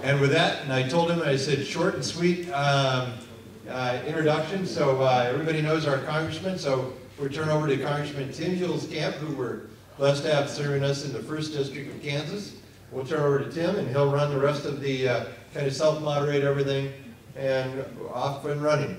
And with that, and I told him, I said, short and sweet introduction, so everybody knows our congressman. So we'll turn over to Congressman Tim Huelskamp, who we're blessed to have serving us in the 1st District of Kansas. We'll turn over to Tim, and he'll run the rest of the kind of self-moderate everything, and off and running.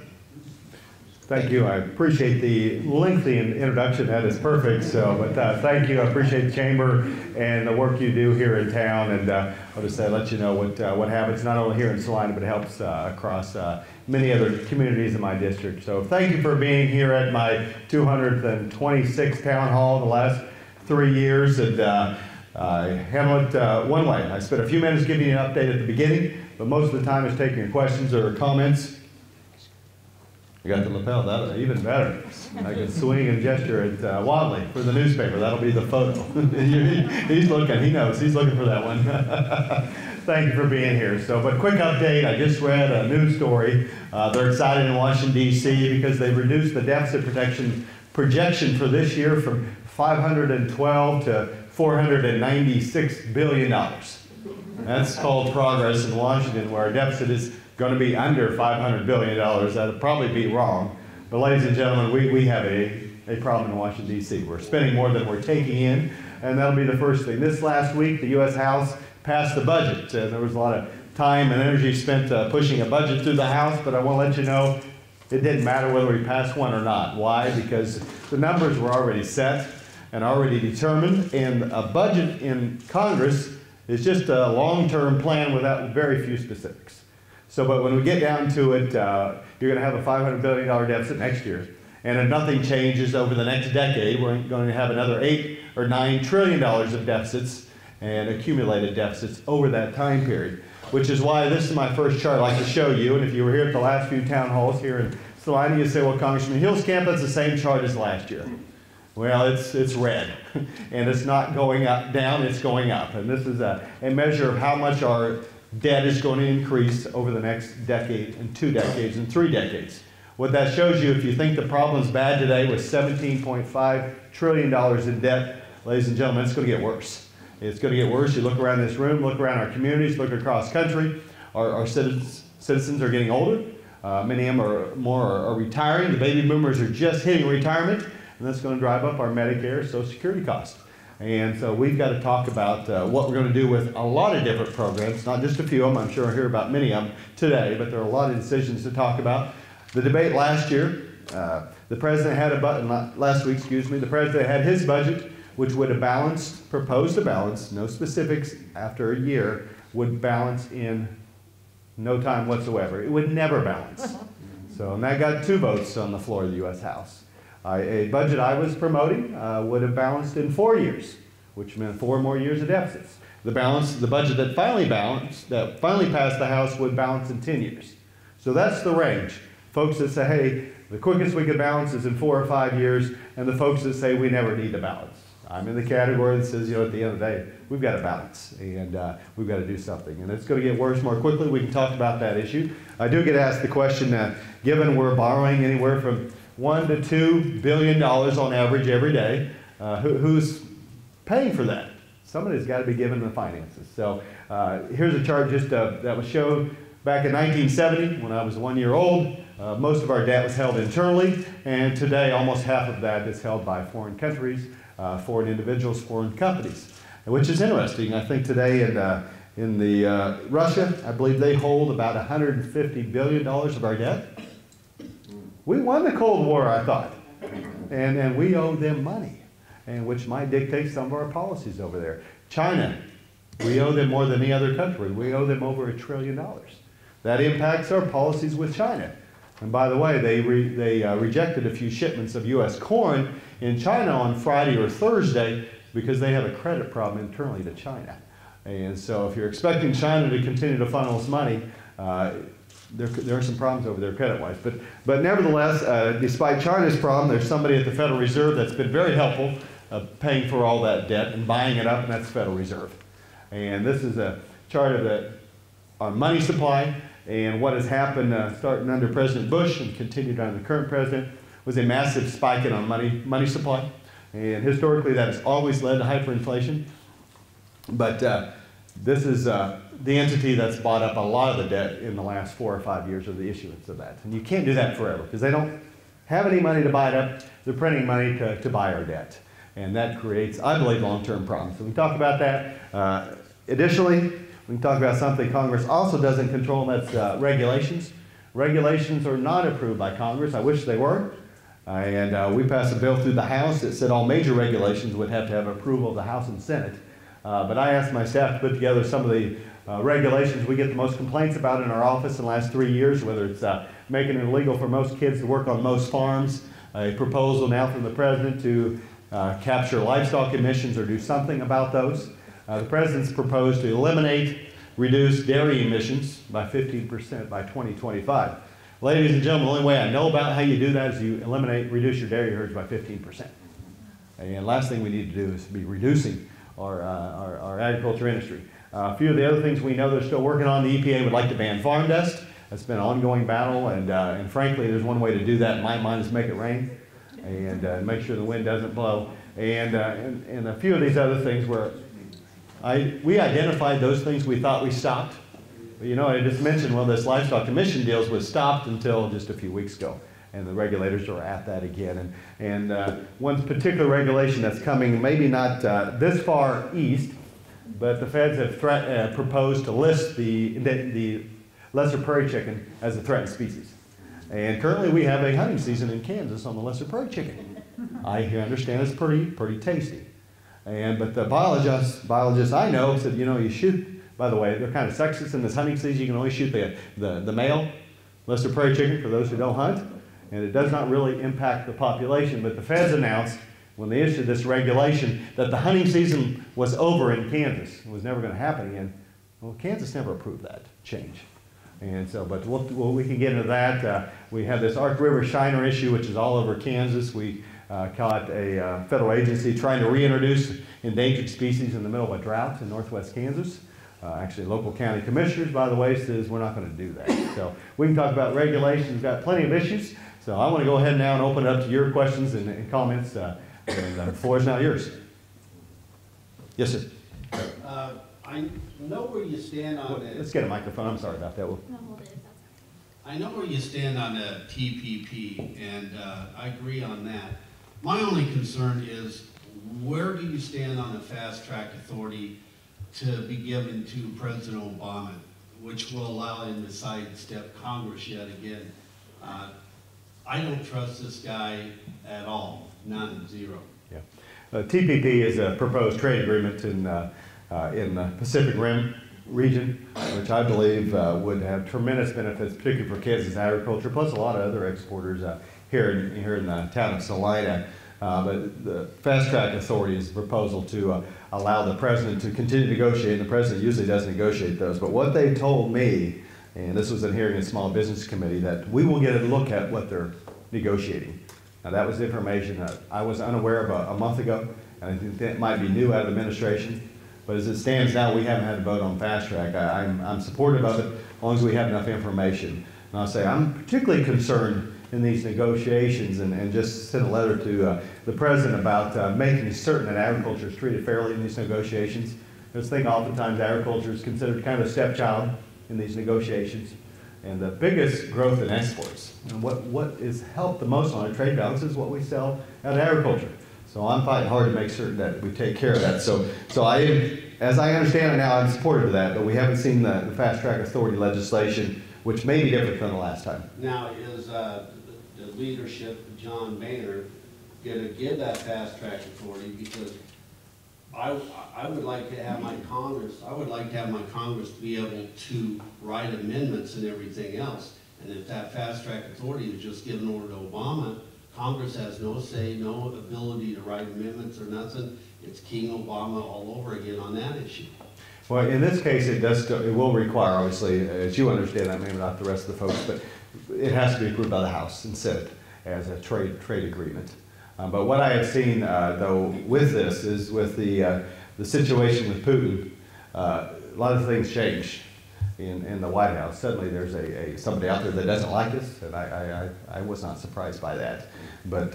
Thank you. I appreciate the lengthy introduction. That is perfect. So, but thank you. I appreciate the chamber and the work you do here in town. And I'll just let you know what happens not only here in Salina, but it helps across many other communities in my district. So, thank you for being here at my 226th town hall the last 3 years. And I handle it one way. I spent a few minutes giving you an update at the beginning, but most of the time is taking your questions or comments. I got the lapel, that's even better. I can swing and gesture at Wadley for the newspaper. That'll be the photo. He's looking, he knows, he's looking for that one. Thank you for being here. So, but quick update, I just read a news story. They're excited in Washington, D.C. because they've reduced the deficit projection for this year from $512 to $496 billion. That's called progress in Washington, where our deficit is going to be under $500 billion. That'll probably be wrong. But ladies and gentlemen, we have a problem in Washington, D.C. We're spending more than we're taking in, and that'll be the first thing. This last week, the U.S. House passed the budget, and there was a lot of time and energy spent pushing a budget through the House, but I want to let you know it didn't matter whether we passed one or not. Why? Because the numbers were already set and already determined, and a budget in Congress is just a long-term plan without very few specifics. So, but when we get down to it, you're going to have a $500 billion deficit next year. And if nothing changes over the next decade, we're going to have another $8 or $9 trillion of deficits and accumulated deficits over that time period. Which is why this is my first chart I'd like to show you. And if you were here at the last few town halls here in Salina, you say, well, Congressman Huelskamp, that's the same chart as last year. Well, it's red. And it's not going up, down, it's going up. And this is a measure of how much our debt is going to increase over the next decade and 2 decades and 3 decades. What that shows you, if you think the problem's bad today with $17.5 trillion in debt, ladies and gentlemen, it's going to get worse. It's going to get worse. You look around this room, look around our communities, look across country. Our citizens are getting older. Many of them are retiring. The baby boomers are just hitting retirement, and that's going to drive up our Medicare, Social Security costs. And so we've got to talk about what we're going to do with a lot of different programs, not just a few of them. I'm sure we'll hear about many of them today, but there are a lot of decisions to talk about. The debate last year, the president had last week, the president had his budget, which would have balanced, proposed to balance, no specifics after a year, would balance in no time whatsoever. It would never balance. So, and that got 2 votes on the floor of the U.S. House. A budget I was promoting would have balanced in 4 years, which meant 4 more years of deficits. The budget that finally passed the House would balance in 10 years. So that's the range. Folks that say, hey, the quickest we could balance is in 4 or 5 years, and the folks that say we never need to balance. I'm in the category that says, at the end of the day, we've got to balance, and we've got to do something. And it's going to get worse more quickly. We can talk about that issue. I do get asked the question, given we're borrowing anywhere from $1 to $2 billion on average every day. Who's paying for that? Somebody's got to be given the finances. So here's a chart just that was shown back in 1970 when I was 1 year old. Most of our debt was held internally, and today almost half of that is held by foreign countries, foreign individuals, foreign companies, which is interesting. I think today in Russia, I believe they hold about $150 billion of our debt. We won the Cold War, I thought, and we owe them money, and which might dictate some of our policies over there. China, we owe them more than any other country. We owe them over $1 trillion. That impacts our policies with China. And by the way, they rejected a few shipments of U.S. corn in China on Friday or Thursday because they have a credit problem internally to China. And so if you're expecting China to continue to funnel us money, there are some problems over there credit-wise. But nevertheless, despite China's problem, there's somebody at the Federal Reserve that's been very helpful paying for all that debt and buying it up, and that's the Federal Reserve. And this is a chart of our money supply, and what has happened starting under President Bush and continued under the current president was a massive spike in our money supply. And historically, that has always led to hyperinflation. But This is the entity that's bought up a lot of the debt in the last 4 or 5 years of the issuance of that. And you can't do that forever because they don't have any money to buy it up. They're printing money to buy our debt. And that creates, I believe, long-term problems. So we can talk about that. Additionally, we can talk about something Congress also doesn't control, and that's regulations. Regulations are not approved by Congress. I wish they were. We passed a bill through the House that said all major regulations would have to have approval of the House and Senate. But I asked my staff to put together some of the regulations we get the most complaints about in our office in the last 3 years, whether it's making it illegal for most kids to work on most farms, a proposal now from the President to capture livestock emissions or do something about those. The President's proposed to reduce dairy emissions by 15% by 2025. Ladies and gentlemen, the only way I know about how you do that is you reduce your dairy herds by 15%. And last thing we need to do is be reducing our agriculture industry. A few of the other things we know they're still working on, the EPA would like to ban farm dust. That's been an ongoing battle, and frankly, there's one way to do that in my mind is make it rain and make sure the wind doesn't blow. And a few of these other things where we identified those things we thought we stopped. But you know, I just mentioned one of this livestock emission deals was stopped until just a few weeks ago. And the regulators are at that again. And one particular regulation that's coming, maybe not this far east, but the feds have proposed to list the lesser prairie chicken as a threatened species. And currently we have a hunting season in Kansas on the lesser prairie chicken. I understand it's pretty tasty. But the biologists I know said, you know, you shoot, by the way, they're kind of sexist in this hunting season. You can only shoot the male lesser prairie chicken for those who don't hunt. And it does not really impact the population. But the feds announced when they issued this regulation that the hunting season was over in Kansas. It was never going to happen again. Well, Kansas never approved that change. And so, but we can get into that. We have this Ark River Shiner issue, which is all over Kansas. We caught a federal agency trying to reintroduce endangered species in the middle of a drought in northwest Kansas. Actually, local county commissioners, by the way, says we're not going to do that. So we can talk about regulations. We've got plenty of issues. So I want to go ahead now and open it up to your questions and comments. And the floor is now yours. Yes, sir. I know where you stand on it. Let's get a microphone. I'm sorry about that. No, hold it if that's I know where you stand on the TPP, and I agree on that. My only concern is where do you stand on the fast track authority to be given to President Obama, which will allow him to sidestep Congress yet again? I don't trust this guy at all. None, zero. Yeah. TPP is a proposed trade agreement in the Pacific Rim region, which I believe would have tremendous benefits, particularly for Kansas agriculture, plus a lot of other exporters here in the town of Salina. But the Fast Track Authority is a proposal to allow the president to continue to negotiate, and the president usually does negotiate those. But what they told me, and this was in hearing in Small Business Committee, that we will get a look at what they're negotiating. Now that was information that I was unaware of a month ago, and I think that might be new out of administration. But as it stands now, we haven't had a vote on Fast Track. I'm supportive of it as long as we have enough information. And I'll say I'm particularly concerned in these negotiations and just sent a letter to the president about making certain that agriculture is treated fairly in these negotiations. I just think oftentimes agriculture is considered kind of a stepchild in these negotiations. And the biggest growth in exports, and what is helped the most on our trade balance is what we sell out of agriculture. So I'm fighting hard to make certain that we take care of that. So as I understand it now, I'm supportive of that, but we haven't seen the Fast Track Authority legislation, which may be different than the last time. Now, is the leadership of John Boehner going to give that Fast Track Authority? Because I would like to have my Congress, to be able to write amendments and everything else. And if that Fast Track Authority is just given over to Obama, Congress has no say, no ability to write amendments or nothing. It's King Obama all over again on that issue. Well, in this case, it will require, obviously, as you understand that, maybe not the rest of the folks, but it has to be approved by the House and Senate as a trade agreement. But what I have seen, though, with this is with the situation with Putin, a lot of things change in the White House. Suddenly there's somebody out there that doesn't like us, and I was not surprised by that. But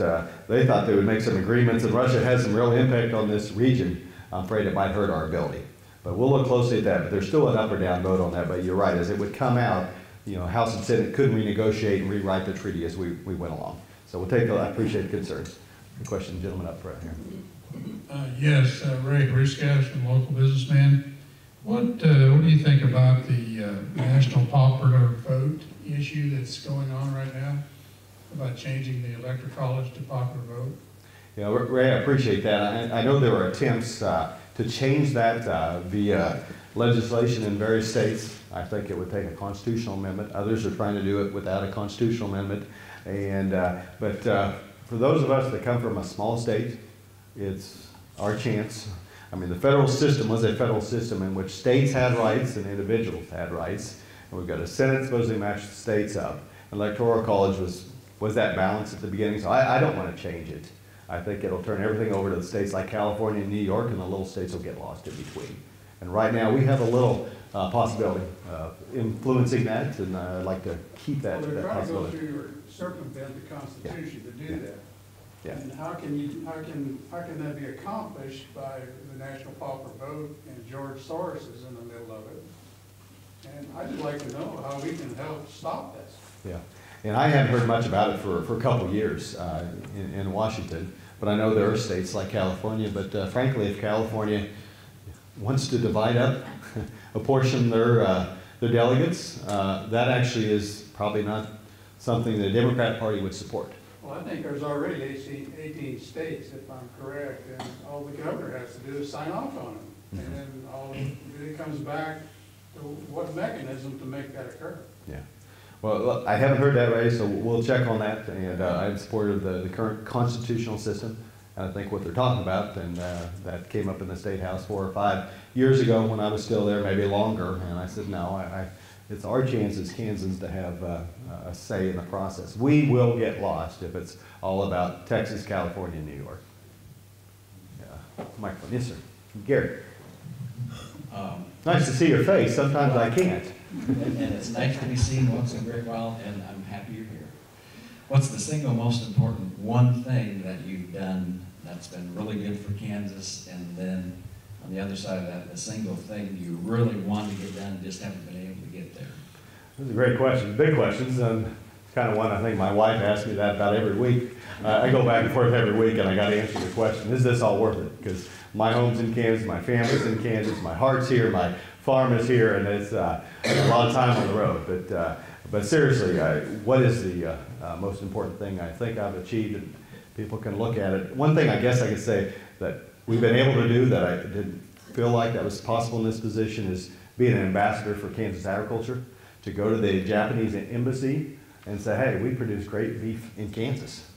they thought they would make some agreements, and Russia has some real impact on this region. I'm afraid it might hurt our ability. But we'll look closely at that, but there's still an up or down vote on that, but you're right, as it would come out, House and Senate couldn't renegotiate and rewrite the treaty as we went along. So we'll take, I appreciate the concerns. Good question, gentleman up front here. Yes, Ray Huelskamp from Local Businessman. What do you think about the national popular vote issue that's going on right now, about changing the electoral college to popular vote? Yeah, Ray, I appreciate that. I know there are attempts to change that via legislation in various states. I think it would take a constitutional amendment. Others are trying to do it without a constitutional amendment. But for those of us that come from a small state, it's our chance. I mean, the federal system was a federal system in which states had rights and individuals had rights. And we've got a Senate supposedly matched the states up. Electoral college was that balance at the beginning, so I don't want to change it. I think it'll turn everything over to the states like California and New York, and the little states will get lost in between. And right now, we have a little possibility of influencing that, and I'd like to keep that, well, they're that trying to go possibility. through or circumvent the Constitution to do that. Yeah. And how can that be accomplished by the national popular vote and George Soros is in the middle of it? And I'd just like to know how we can help stop this. Yeah, and I haven't heard much about it for a couple of years in Washington, but I know there are states like California, but frankly, if California wants to divide up, apportion their delegates, that actually is probably not something the Democrat Party would support. Well, I think there's already 18 states, if I'm correct, and all the governor has to do is sign off on them. And then it comes back to what mechanism to make that occur. Yeah. Well, I haven't heard that, Ray, so we'll check on that, and I'm supportive of the current constitutional system. And I think what they're talking about, and that came up in the State House 4 or 5 years ago when I was still there, maybe longer, and I said, no, it's our chance as Kansans to have a say in the process. We will get lost if it's all about Texas, California, and New York. Microphone, yes, sir. Gary. Nice to see your face. Sometimes I can't. And it's nice to be seen once in a great while, and I'm happy you're here. What's the single most important one thing that you've done that's been really good for Kansas, and then on the other side of that, the single thing you really want to get done and just haven't been able to get there? Those are great questions, big questions. It's kind of one I think my wife asks me that about every week. I go back and forth every week, and I got to answer the question, is this all worth it? Because my home's in Kansas, my family's in Kansas, my heart's here, my farm is here, and it's a lot of time on the road. But seriously, what is the most important thing I think I've achieved? And people can look at it. One thing I guess I could say that we've been able to do that I didn't feel like that was possible in this position is being an ambassador for Kansas agriculture, to go to the Japanese embassy and say, hey, we produce great beef in Kansas.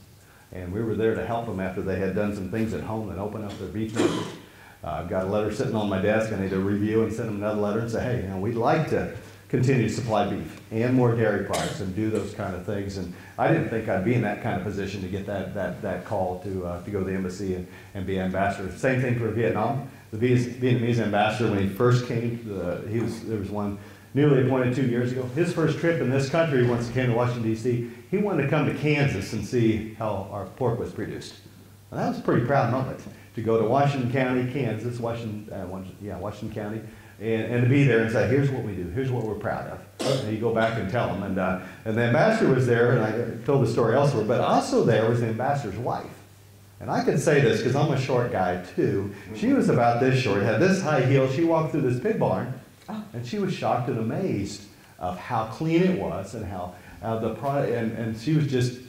And we were there to help them after they had done some things at home that opened up their beef market. I've got a letter sitting on my desk. I need to review and send them another letter and say, hey, we'd like to continue to supply beef and more dairy products and do those kind of things. And I didn't think I'd be in that kind of position to get that call to go to the embassy and be ambassador. Same thing for Vietnam. The Vietnamese ambassador, when he first came, there was one newly appointed 2 years ago. His first trip in this country, once he came to Washington, D.C., he wanted to come to Kansas and see how our pork was produced. And that was a pretty proud moment, to go to Washington County, Kansas, Washington County, and to be there and say, here's what we do, here's what we're proud of. And you go back and tell them. And the ambassador was there, and I told the story elsewhere, but also there was the ambassador's wife. And I can say this because I'm a short guy too. She was about this short, had this high heel. She walked through this pig barn, and she was shocked and amazed of how clean it was and how the product, and she was just,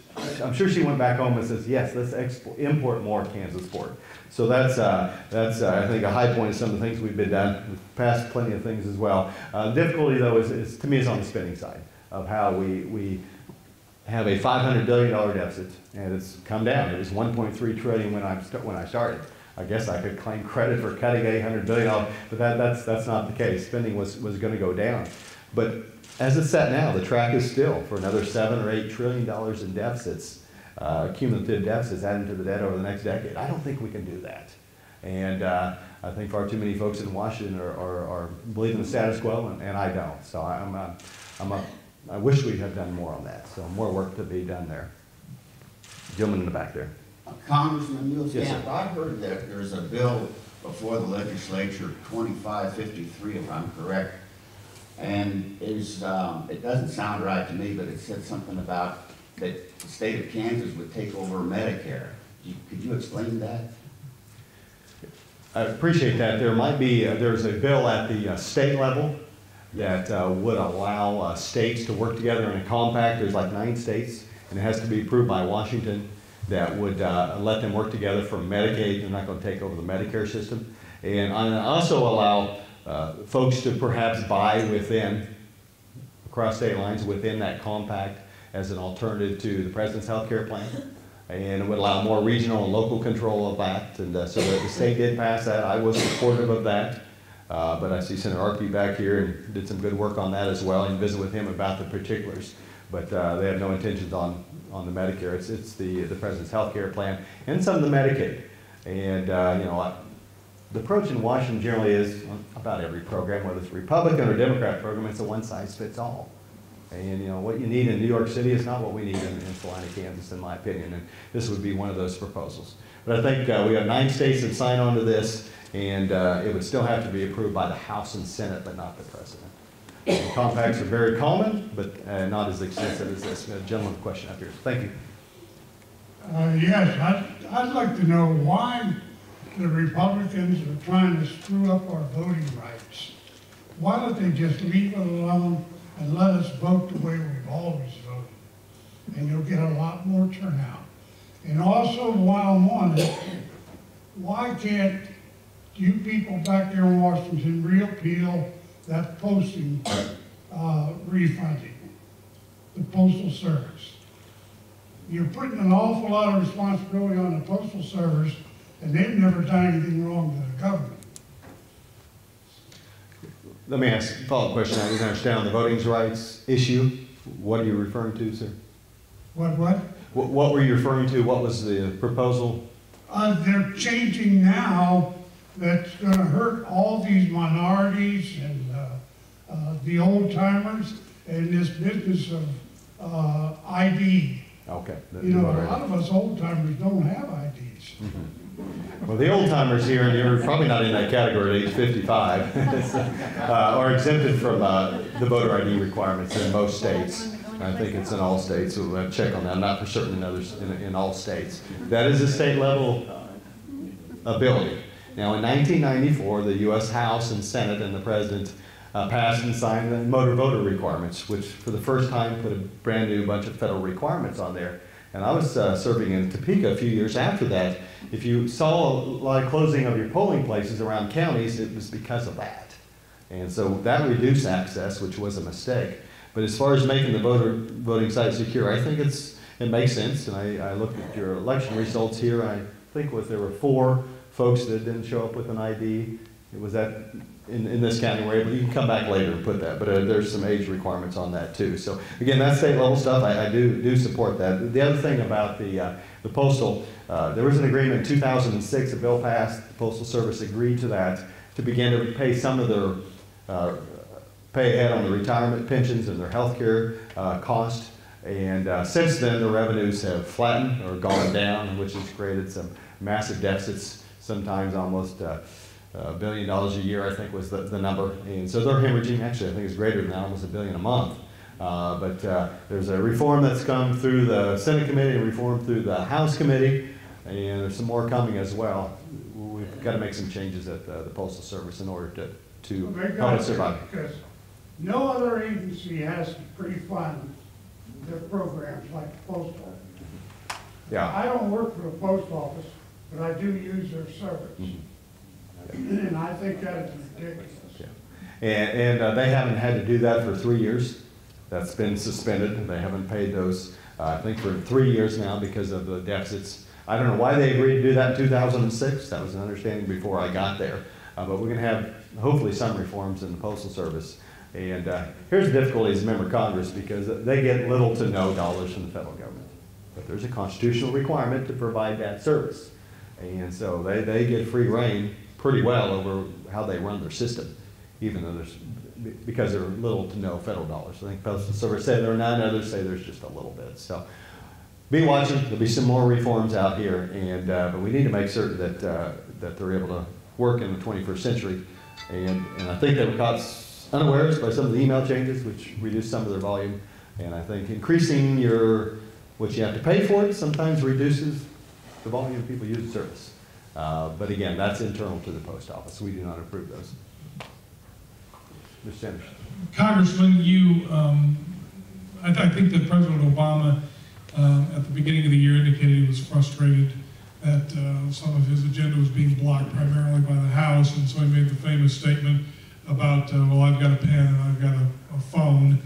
I'm sure she went back home and says, yes, let's import more Kansas pork. So that's I think a high point of some of the things we've been done. We've passed plenty of things as well. The difficulty though is to me is on the spending side of how we have a $500 billion deficit, and it's come down. It was $1.3 trillion when I started. I guess I could claim credit for cutting $800 billion, but that's not the case. Spending was going to go down. But as it's set now, the track is still for another $7 or $8 trillion in deficits, cumulative deficits added to the debt over the next decade. I don't think we can do that. And I think far too many folks in Washington are believing the status quo, and I don't. So I wish we had done more on that. So more work to be done there. Gentleman in the back there. Congressman Huelskamp, Yes, sir. I heard that there's a bill before the legislature, 2553 if I'm correct. And is, it doesn't sound right to me, but it said something about that the state of Kansas would take over Medicare. Could you explain that? I appreciate that. There might be, there's a bill at the state level that would allow states to work together in a compact. There's like 9 states, and it has to be approved by Washington, that would let them work together for Medicaid. They're not going to take over the Medicare system. And also allow folks to perhaps buy within, across state lines, within that compact as an alternative to the President's health care plan. And it would allow more regional and local control of that. And so the state did pass that. I was supportive of that. But I see Senator Archie back here and did some good work on that as well, and visit with him about the particulars. But they have no intentions on the Medicare. It's the President's health care plan and some of the Medicaid. And you know, the approach in Washington generally is, about every program, whether it's a Republican or Democrat program, it's a one-size-fits-all. And you know, what you need in New York City is not what we need in Salina, Kansas, in my opinion. And this would be one of those proposals. But I think we have 9 states that sign on to this, and it would still have to be approved by the House and Senate, but not the President. And compacts are very common, but not as extensive as this. Gentleman, with a question up here. Thank you. Yes, I'd like to know why the Republicans are trying to screw up our voting rights. Why don't they just leave it alone and let us vote the way we've always voted? And you'll get a lot more turnout. And also, while I'm on it, why can't you people back there in Washington repeal that posting refunding, the Postal Service? You're putting an awful lot of responsibility on the Postal Service, and they've never done anything wrong to the government. Let me ask a follow-up question. I didn't understand on the voting rights issue. What are you referring to, sir? What? What were you referring to? What was the proposal? They're changing now. That's going to hurt all these minorities and the old timers and this business of ID. Okay. You know, a lot of us old timers don't have IDs. Mm-hmm. Well, the old timers here, and you're probably not in that category at age 55, are exempted from the voter ID requirements in most states. I think it's in all states, so we'll have to check on that. I'm not for certain in others, in all states. That is a state level ability. Now, in 1994, the U.S. House and Senate and the President passed and signed the motor voter requirements, which for the first time put a brand new bunch of federal requirements on there. And I was serving in Topeka a few years after that. If you saw a lot of closing of your polling places around counties, it was because of that. And so that reduced access, which was a mistake. But as far as making the voting site secure, I think it makes sense. And I looked at your election results here. I think there were 4 folks that didn't show up with an ID. It was that in this county we're able, you can come back later and put that, but there's some age requirements on that too. So again, that's state level stuff. I do support that. The other thing about the postal, there was an agreement in 2006, a bill passed, the Postal Service agreed to that to begin to pay some of their pay ahead on the retirement pensions and their health care cost. And since then, the revenues have flattened or gone down, which has created some massive deficits, sometimes almost $1 billion a year, I think was the number. And so they're hemorrhaging. Actually, I think it's greater than that, almost $1 billion a month. But there's a reform that's come through the Senate committee and reform through the House committee, and there's some more coming as well. We've got to make some changes at the Postal Service in order to help us survive. Because no other agency has to pre-fund their programs like the Postal. Yeah. I don't work for the Post Office, but I do use their service. Mm-hmm. And I think that is ridiculous. Yeah. And they haven't had to do that for 3 years. That's been suspended. They haven't paid those, I think, for 3 years now because of the deficits. I don't know why they agreed to do that in 2006. That was an understanding before I got there. But we're going to have, hopefully, some reforms in the Postal Service. And here's the difficulty as a member of Congress, because they get little to no dollars from the federal government. But there's a constitutional requirement to provide that service. And so they get free rein pretty well over how they run their system, even though because there are little to no federal dollars. I think Postal Service say there are none, others say there's just a little bit. So be watching. There'll be some more reforms out here, and but we need to make certain that they're able to work in the 21st century. And I think they were caught unawares by some of the email changes, which reduced some of their volume. And I think increasing what you have to pay for it sometimes reduces the volume of people use the service. But again, that's internal to the post office. We do not approve those. Mr. Sanders. Congressman, I think that President Obama at the beginning of the year indicated he was frustrated that some of his agenda was being blocked primarily by the House, and so he made the famous statement about, well, I've got a pen and I've got a phone,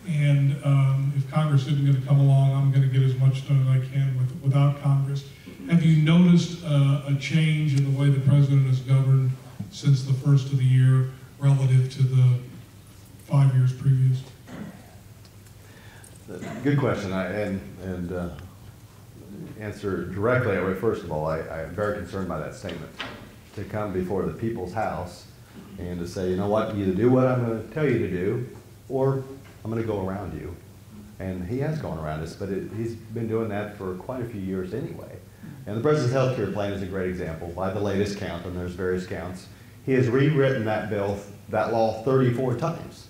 and if Congress isn't going to come along, I'm going to get as much done as I can without Congress. Have you noticed a change in the way the President has governed since the first of the year relative to the 5 years previous? Good question, answer directly that way. First of all, I am very concerned by that statement. To come before the people's house and to say, you know what, either do what I'm going to tell you to do, or I'm going to go around you. And he has gone around us, but he's been doing that for quite a few years anyway. And the President's health care plan is a great example. By the latest count, and there's various counts, he has rewritten that law 34 times.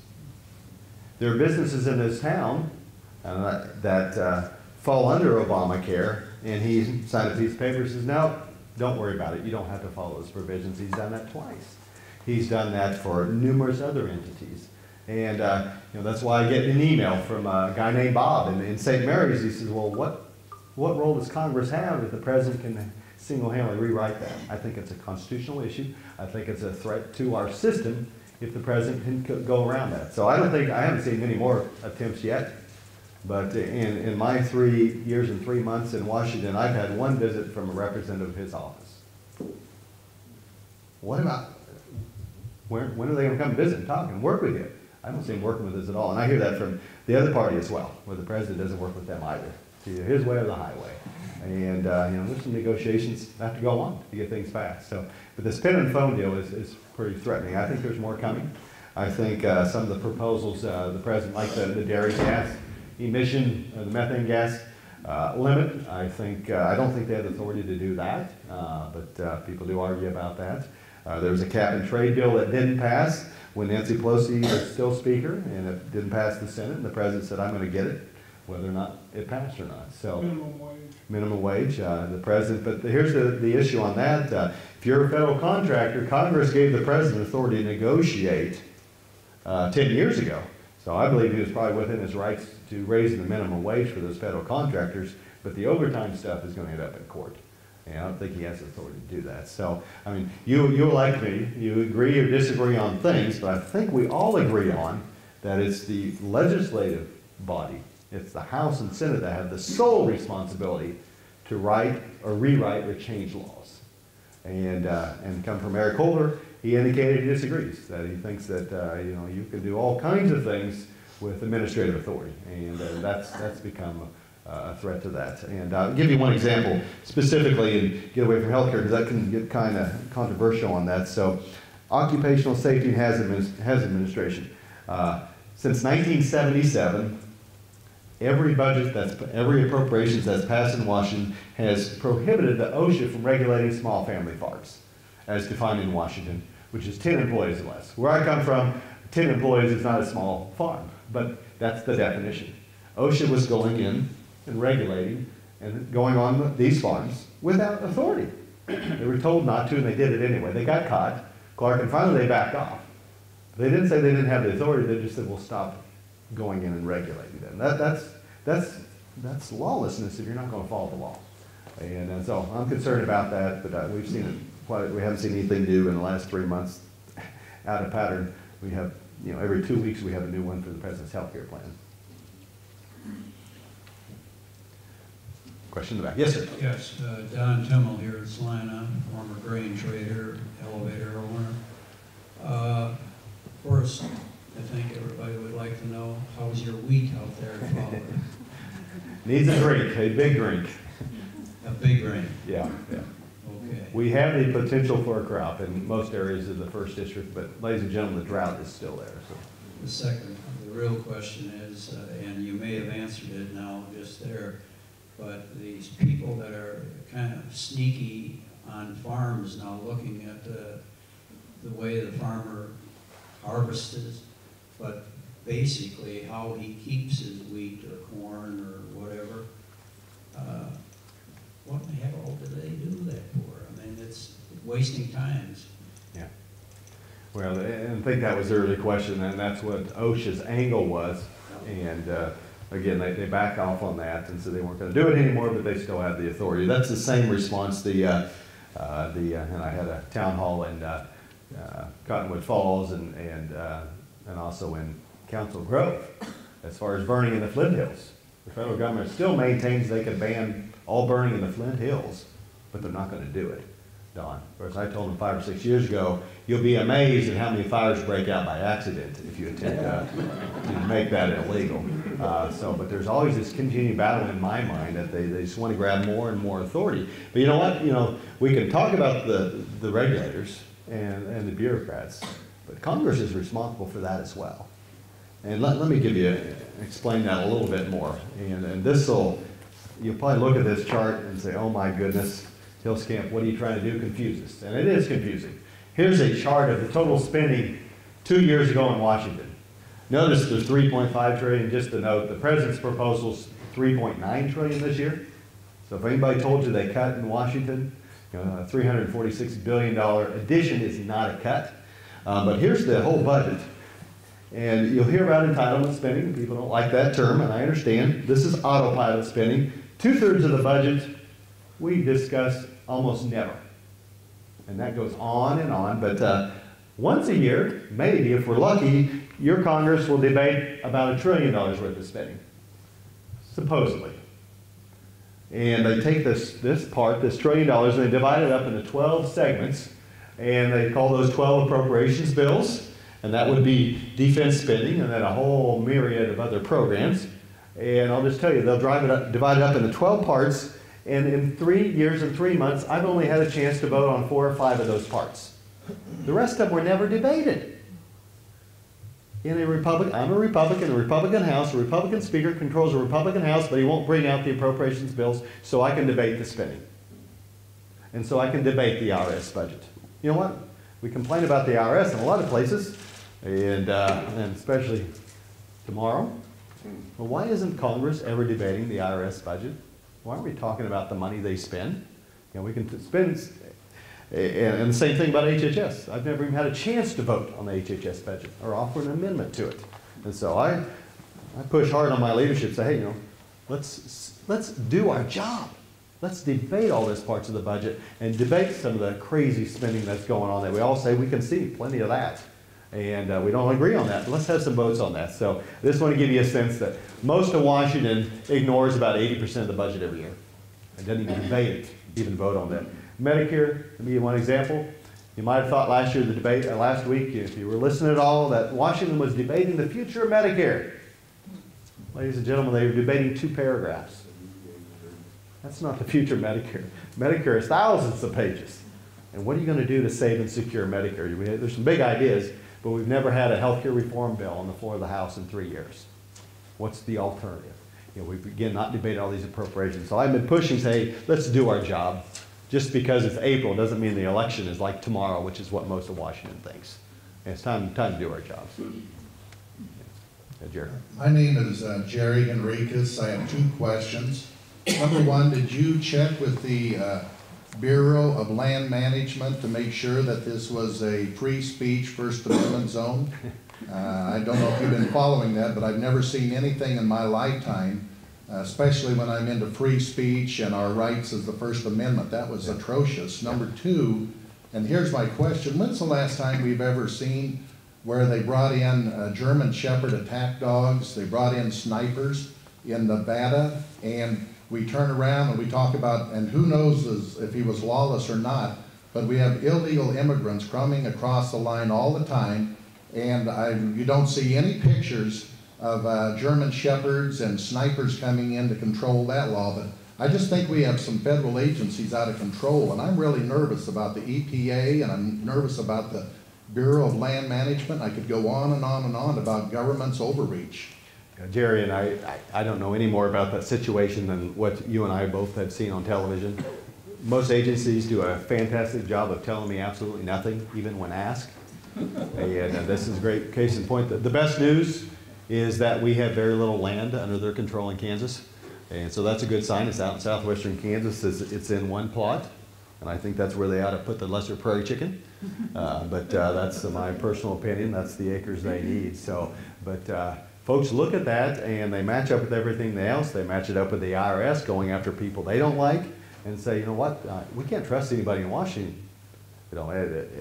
There are businesses in this town that fall under Obamacare, and he signed a piece of paper and says, no, don't worry about it. You don't have to follow those provisions. He's done that twice. He's done that for numerous other entities. And that's why I get an email from a guy named Bob in St. Mary's. He says, well, what role does Congress have if the President can single-handedly rewrite that? I think it's a constitutional issue. I think it's a threat to our system if the President can go around that. So I haven't seen many more attempts yet. But in my 3 years and 3 months in Washington, I've had one visit from a representative of his office. What about, when are they going to come visit and talk and work with you? I don't see him working with us at all. And I hear that from the other party as well, where the President doesn't work with them either. It's either his way or the highway. And there's some negotiations that have to go on to get things passed. So, but this pen and phone deal is pretty threatening. I think there's more coming. I think some of the proposals, the President, like the dairy gas emission, the methane gas limit, I don't think they have the authority to do that, but people do argue about that. There was a cap and trade bill that didn't pass when Nancy Pelosi was still Speaker, and it didn't pass the Senate, and the President said, I'm going to get it, whether or not it passed or not. So Minimum wage. Minimum wage, the President, but here's the issue on that. If you're a federal contractor, Congress gave the President authority to negotiate 10 years ago. So I believe he was probably within his rights to raise the minimum wage for those federal contractors, but the overtime stuff is going to end up in court. And I don't think he has the authority to do that. So, I mean, you're like me, you agree or disagree on things, but I think we all agree on that it's the legislative body, it's the House and Senate that have the sole responsibility to write or rewrite or change laws. And come from Eric Holder, he indicated he disagrees, that he thinks that you can do all kinds of things with administrative authority, and that's become a threat to that. And I'll give you one example specifically and get away from healthcare because that can get kind of controversial on that. So, Occupational Safety and Hazard Administration. Since 1977, every appropriations that's passed in Washington has prohibited the OSHA from regulating small family farms, as defined in Washington, which is 10 employees or less. Where I come from, 10 employees is not a small farm, but that's the definition. OSHA was going in and regulating and going on these farms without authority. They were told not to, and they did it anyway. They got caught, Clark, and finally they backed off. They didn't say they didn't have the authority, they just said, we'll stop going in and regulating them. That's lawlessness if you're not going to follow the law. And so I'm concerned about that, but we've seen it. We haven't seen anything new in the last 3 months out of pattern. We have, every 2 weeks we have a new one for the President's health care plan. Question in the back. Yes, sir. Yes, Don Timmel here at Salina, former grain trader, elevator owner. First, I think everybody would like to know, how's your wheat out there in Florida? Needs a drink, a big drink. A big rain? Yeah. Okay. We have the potential for a crop in most areas of the first district, but ladies and gentlemen, the drought is still there. So. The second, the real question is, and you may have answered it now just there, but these people that are kind of sneaky on farms now looking at the way the farmer harvests, but basically how he keeps his wheat or corn or whatever. What in the hell do they do that for? I mean, it's wasting times. Yeah. Well, and I think that was the early question, and that's what OSHA's angle was. And again, they back off on that and said they weren't going to do it anymore, but they still have the authority. That's the same response. And I had a town hall in Cottonwood Falls and also in Council Grove as far as burning in the Flint Hills. The federal government still maintains they can ban all burning in the Flint Hills, but they're not going to do it, Don. Whereas I told them 5 or 6 years ago, you'll be amazed at how many fires break out by accident if you attempt to make that illegal. But there's always this continuing battle in my mind that they just want to grab more and more authority. But you know what? We can talk about the regulators and the bureaucrats, but Congress is responsible for that as well. And let me explain that a little bit more. And you'll probably look at this chart and say, oh my goodness, Huelskamp, what are you trying to do? Confuse us. And it is confusing. Here's a chart of the total spending 2 years ago in Washington. Notice there's 3.5 trillion, just to note, the president's proposal is 3.9 trillion this year. So if anybody told you they cut in Washington, a $346 billion addition is not a cut. But here's the whole budget. And you'll hear about entitlement spending. People don't like that term, and I understand. This is autopilot spending. 2/3 of the budget we discuss almost never. And that goes on and on. But once a year, maybe if we're lucky, your Congress will debate about $1 trillion worth of spending, supposedly. And they take this part, this $1 trillion, and they divide it up into 12 segments, and they call those 12 appropriations bills, and that would be defense spending, and then a whole myriad of other programs. And I'll just tell you, they'll divide it up into 12 parts, and in 3 years and 3 months, I've only had a chance to vote on 4 or 5 of those parts. The rest of them were never debated. I'm a Republican House, a Republican Speaker controls a Republican House, but he won't bring out the appropriations bills, so I can debate the spending. And so I can debate the IRS budget. You know what? We complain about the IRS in a lot of places, and especially tomorrow. Well, why isn't Congress ever debating the IRS budget? Why aren't we talking about the money they spend? We can spend, and the same thing about HHS. I've never even had a chance to vote on the HHS budget or offer an amendment to it. And so I push hard on my leadership, say, hey, let's do our job. Let's debate all these parts of the budget and debate some of the crazy spending that's going on that we all say we can see plenty of that. And we don't agree on that, but let's have some votes on that. So I just want to give you a sense that most of Washington ignores about 80% of the budget every year. It doesn't even debate it, even vote on that. Medicare, let me give you one example. You might have thought last week, if you were listening at all, that Washington was debating the future of Medicare. Ladies and gentlemen, they were debating 2 paragraphs. That's not the future of Medicare. Medicare is thousands of pages. And what are you going to do to save and secure Medicare? There's some big ideas, but we've never had a health care reform bill on the floor of the House in 3 years. What's the alternative? We've again not debated all these appropriations. So I've been pushing, say, let's do our job. Just because it's April doesn't mean the election is like tomorrow, which is what most of Washington thinks. And it's time to do our jobs. Jerry. My name is Jerry Enriquez. I have 2 questions. Number 1, did you check with the Bureau of Land Management to make sure that this was a free speech First Amendment zone? I don't know if you've been following that, but I've never seen anything in my lifetime, especially when I'm into free speech and our rights as the First Amendment. That was atrocious. Number 2, and here's my question, when's the last time we've ever seen where they brought in German Shepherd attack dogs, they brought in snipers in Nevada, and we turn around and we talk about, and who knows if he was lawless or not, but we have illegal immigrants coming across the line all the time, and you don't see any pictures of German Shepherds and snipers coming in to control that law. But I just think we have some federal agencies out of control, and I'm really nervous about the EPA, and I'm nervous about the Bureau of Land Management. I could go on and on and on about government's overreach. Jerry and I don't know any more about that situation than what you and I both have seen on television. most agencies do a fantastic job of telling me absolutely nothing, even when asked. And this is a great case in point. The best news is that we have very little land under their control in Kansas. And so that's a good sign. It's out in southwestern Kansas. It's in one plot. And I think that's where they ought to put the lesser prairie chicken. But that's my personal opinion. That's the acres they need. So, but folks look at that and they match up with everything else. They match it up with the IRS going after people they don't like and say, you know what, we can't trust anybody in Washington, you know,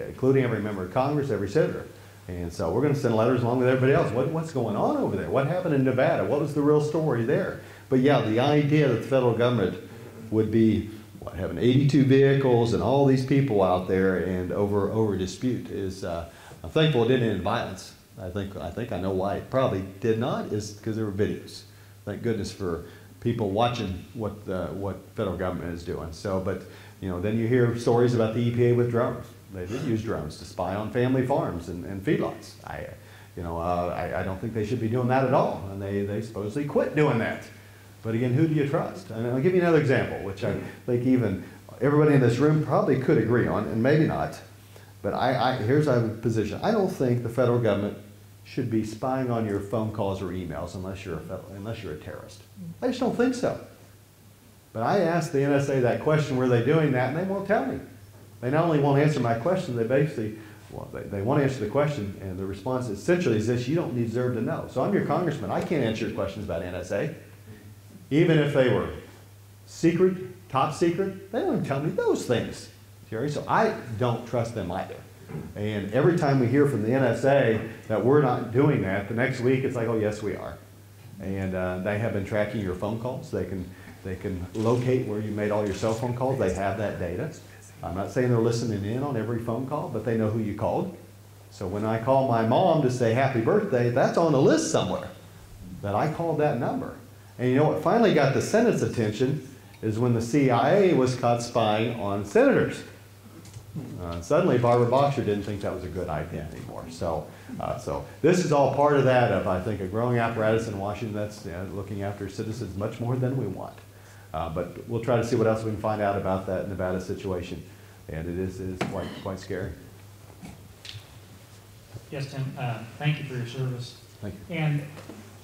including every member of Congress, every senator. And so we're going to send letters along with everybody else. What's going on over there? What happened in Nevada? What was the real story there? But yeah, the idea that the federal government would be having 82 vehicles and all these people out there and over dispute is, I'm thankful it didn't end in violence. I think I know why it probably did not, is because there were videos. Thank goodness for people watching what federal government is doing. So, but you know, then you hear stories about the EPA with drones. They did use drones to spy on family farms and feedlots. I don't think they should be doing that at all, and they supposedly quit doing that. But again, who do you trust? And I'll give you another example, which I think even everybody in this room probably could agree on, and maybe not. But here's our position. I don't think the federal government should be spying on your phone calls or emails unless you're a terrorist. I just don't think so. But I asked the NSA that question, were they doing that, and they won't tell me. They not only won't answer my question, they basically, well, they won't answer the question, and the response essentially is this: you don't deserve to know. So I'm your congressman. I can't answer your questions about NSA. Even if they were secret, top secret, they don't tell me those things, Jerry. So I don't trust them either. And every time we hear from the NSA that we're not doing that, the next week it's like, oh yes, we are. And they have been tracking your phone calls. They can locate where you made all your cell phone calls. They have that data. I'm not saying they're listening in on every phone call, but they know who you called. So when I call my mom to say happy birthday, that's on the list somewhere that I called that number. And you know what finally got the Senate's attention is when the CIA was caught spying on senators. Suddenly Barbara Boxer didn't think that was a good idea anymore. So this is all part of that of, I think, a growing apparatus in Washington that's looking after citizens much more than we want. But we'll try to see what else we can find out about that Nevada situation. And it is quite scary. Yes, Tim, thank you for your service. Thank you. And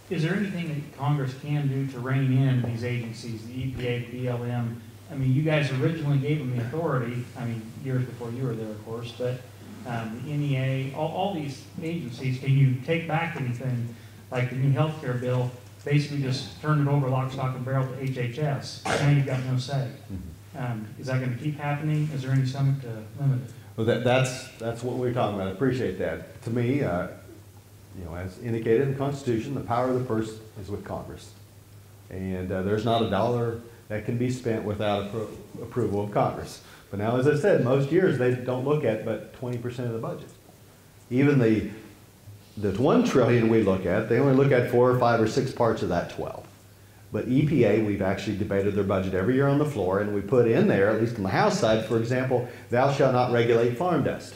is there anything that Congress can do to rein in these agencies, the EPA, BLM? I mean, you guys originally gave them the authority, I mean, years before you were there, of course, but the NEA, all these agencies, can you take back anything like the new health care bill, basically just turn it over lock, stock, and barrel to HHS? Now you've got no say. Is that going to keep happening? Is there any something to limit it? Well, that's what we're talking about. I appreciate that. To me, you know, as indicated in the Constitution, the power of the purse is with Congress. And there's not a dollar that can be spent without approval of Congress. But now, as I said, most years they don't look at but 20% of the budget. Even the $1 trillion we look at, they only look at 4 or 5 or 6 parts of that 12. But EPA, we've actually debated their budget every year on the floor, and we put in there, at least on the House side, for example, thou shalt not regulate farm dust.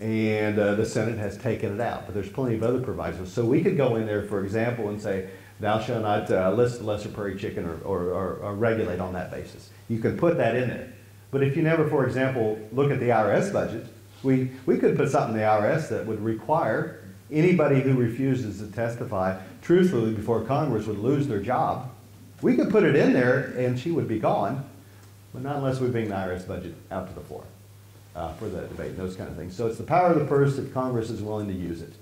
And the Senate has taken it out, but there's plenty of other provisos. So we could go in there, for example, and say, thou shalt not list the lesser prairie chicken or regulate on that basis. You can put that in there. But if you never, for example, look at the IRS budget, we could put something in the IRS that would require anybody who refuses to testify truthfully before Congress would lose their job. We could put it in there and she would be gone, but not unless we bring the IRS budget out to the floor for the debate and those kind of things. So it's the power of the purse that Congress is willing to use it.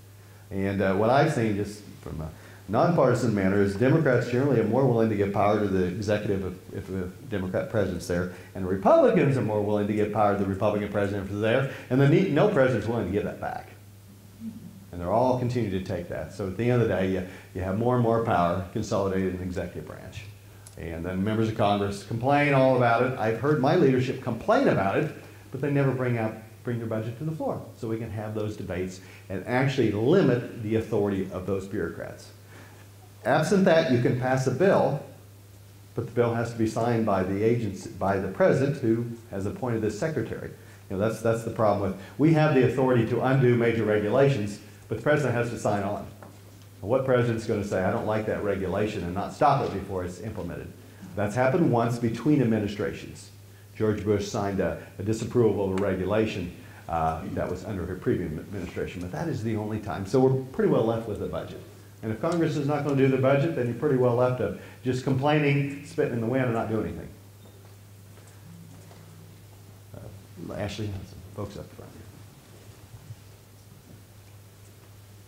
And what I've seen just from a nonpartisan manner is Democrats generally are more willing to give power to the executive if a Democrat president's there, and the Republicans are more willing to give power to the Republican president if they're there, and then no president's willing to give that back. And they're all continuing to take that. So at the end of the day, you have more and more power consolidated in the executive branch. And then members of Congress complain all about it. I've heard my leadership complain about it, but they never bring their budget to the floor. So we can have those debates and actually limit the authority of those bureaucrats. Absent that, you can pass a bill, but the bill has to be signed by the agency, by the president, who has appointed the secretary. You know, that's the problem with, we have the authority to undo major regulations, but the president has to sign on. And what president's going to say, I don't like that regulation, and not stop it before it's implemented? That's happened once between administrations. George Bush signed a disapproval of a regulation that was under her previous administration, but that is the only time. So we're pretty well left with the budget. And if Congress is not going to do the budget, then you're pretty well left of just complaining, spitting in the wind, and not doing anything. Ashley, some folks up front here.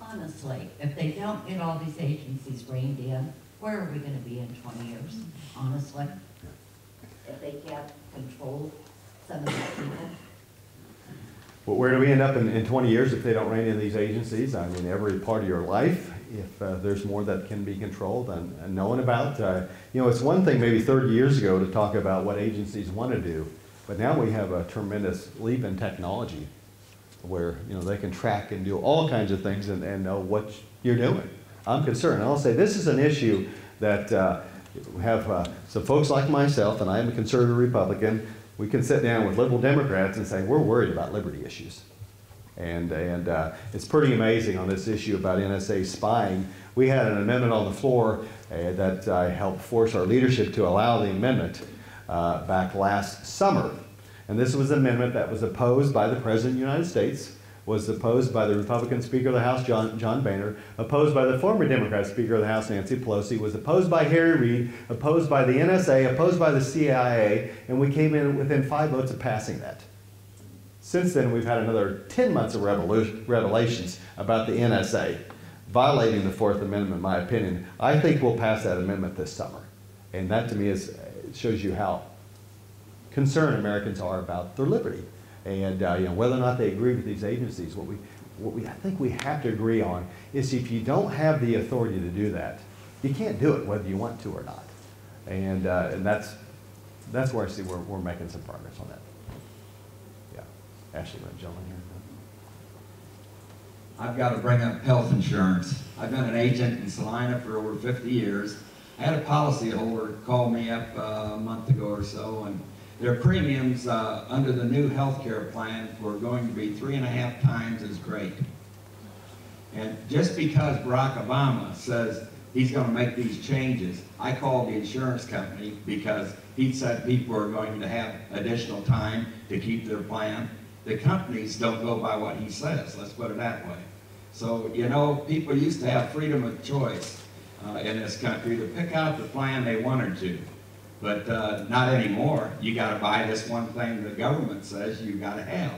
Honestly, if they don't get all these agencies reined in, where are we gonna be in 20 years, honestly? If they can't control some of these people? Well, where do we end up in 20 years if they don't rein in these agencies? I mean, every part of your life, if there's more that can be controlled and known about. You know, it's one thing maybe 30 years ago to talk about what agencies want to do, but now we have a tremendous leap in technology where, you know, they can track and do all kinds of things and know what you're doing. I'm concerned. I'll say this is an issue that have some folks like myself, and I am a conservative Republican. We can sit down with liberal Democrats and say, we're worried about liberty issues. And it's pretty amazing on this issue about NSA spying. We had an amendment on the floor that I helped force our leadership to allow the amendment back last summer. And this was an amendment that was opposed by the President of the United States, was opposed by the Republican Speaker of the House, John Boehner, opposed by the former Democrat Speaker of the House, Nancy Pelosi, was opposed by Harry Reid, opposed by the NSA, opposed by the CIA, and we came in within 5 votes of passing that. Since then, we've had another 10 months of revelations about the NSA violating the Fourth Amendment, in my opinion. I think we'll pass that amendment this summer. And that, to me, shows you how concerned Americans are about their liberty. And you know, whether or not they agree with these agencies, I think we have to agree on is if you don't have the authority to do that, you can't do it whether you want to or not. And that's where I see we're making some progress on that. Yeah, Ashley, that gentleman here. I've got to bring up health insurance. I've been an agent in Salina for over 50 years. I had a policyholder call me up a month ago or so, and their premiums under the new health care plan were going to be 3.5 times as great. And just because Barack Obama says he's going to make these changes, I called the insurance company because he said people are going to have additional time to keep their plan. The companies don't go by what he says, let's put it that way. So, you know, people used to have freedom of choice in this country to pick out the plan they wanted to. But not anymore. You got to buy this one thing the government says you got to have.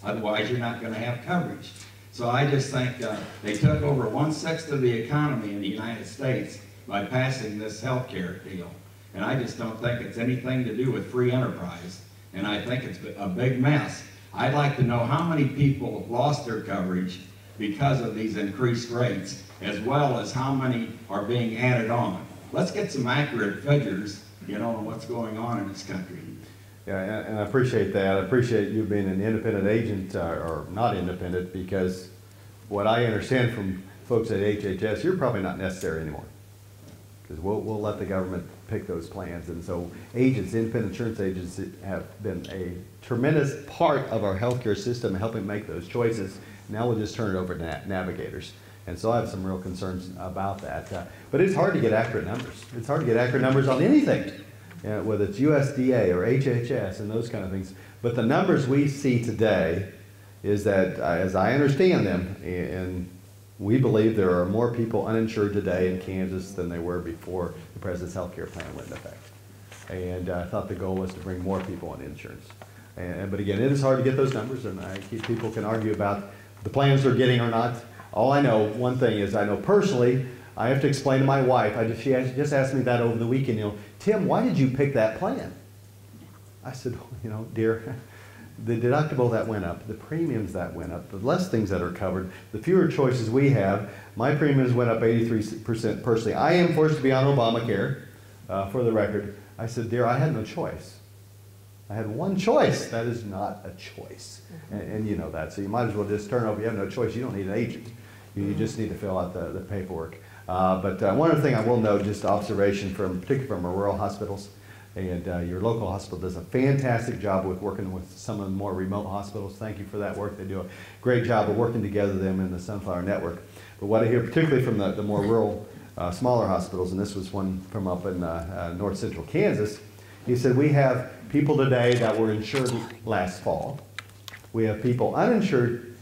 Otherwise, you're not going to have coverage. So I just think they took over 1/6 of the economy in the United States by passing this health care deal. And I just don't think it's anything to do with free enterprise. And I think it's a big mess. I'd like to know how many people lost their coverage because of these increased rates, as well as how many are being added on. Let's get some accurate figures, you know, on what's going on in this country. Yeah, and I appreciate that. I appreciate you being an independent agent, or not independent, because what I understand from folks at HHS, you're probably not necessary anymore. Because we'll let the government pick those plans. And so agents, independent insurance agents, have been a tremendous part of our healthcare system, helping make those choices. Now we'll just turn it over to navigators. And so I have some real concerns about that. But it's hard to get accurate numbers. It's hard to get accurate numbers on anything, whether it's USDA or HHS and those kind of things. But the numbers we see today is that, as I understand them, and we believe there are more people uninsured today in Kansas than there were before the President's health care plan went into effect. And I thought the goal was to bring more people on insurance. But again, it is hard to get those numbers, and people can argue about the plans they're getting or not. All I know, one thing is I know personally, I have to explain to my wife, she just asked me that over the weekend, you know, Tim, why did you pick that plan? I said, you know, dear, the deductible that went up, the premiums that went up, the less things that are covered, the fewer choices we have. My premiums went up 83% personally. I am forced to be on Obamacare, for the record. I said, dear, I had no choice. I had one choice. That is not a choice. And you know that. So you might as well just turn over. You have no choice. You don't need an agent. You just need to fill out the paperwork. But one other thing I will note, just observation particularly from our rural hospitals, and your local hospital does a fantastic job with working with some of the more remote hospitals. Thank you for that work. They do a great job of working together, them in the Sunflower Network. But what I hear particularly from the more rural, smaller hospitals, and this was one from up in north central Kansas, he said we have people today that were insured last fall. We have people uninsured,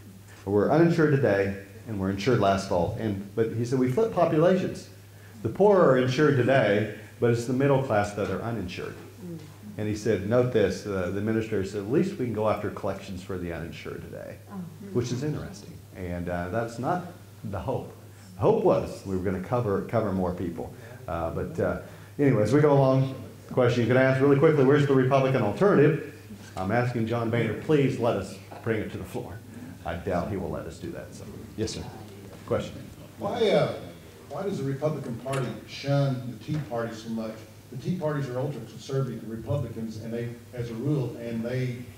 who were uninsured today and were insured last fall. But he said we flip populations. The poor are insured today, but it's the middle class that are uninsured. And he said, note this, the administrator said, at least we can go after collections for the uninsured today, which is interesting. And that's not the hope. The hope was we were going to cover more people. Anyway, as we go along, the question you can ask really quickly, where's the Republican alternative? I'm asking John Boehner, please let us bring it to the floor. I doubt he will let us do that. So, yes, sir. Question. Why does the Republican Party shun the Tea Party so much? The Tea Parties are ultra conservative to Republicans, and they, as a rule,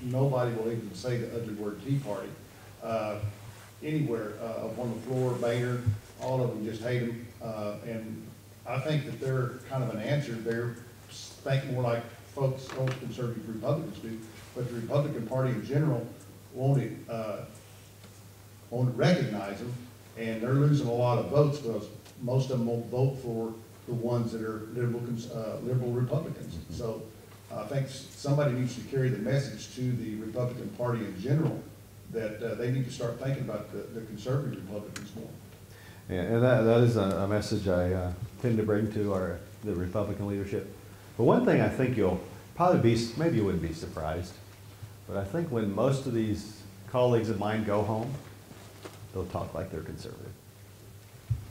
nobody will even say the ugly word Tea Party anywhere on the floor. Boehner, all of them just hate them, and I think that they're kind of an answer. They're think more like folks, old conservative Republicans do, but the Republican Party in general won't recognize them, and they're losing a lot of votes because most of them won't vote for the ones that are liberal Republicans. So I think somebody needs to carry the message to the Republican Party in general that they need to start thinking about the conservative Republicans more. Yeah, and that is a message I tend to bring to the Republican leadership. But one thing I think you'll probably be, maybe you wouldn't be surprised, but I think when most of these colleagues of mine go home, they'll talk like they're conservative.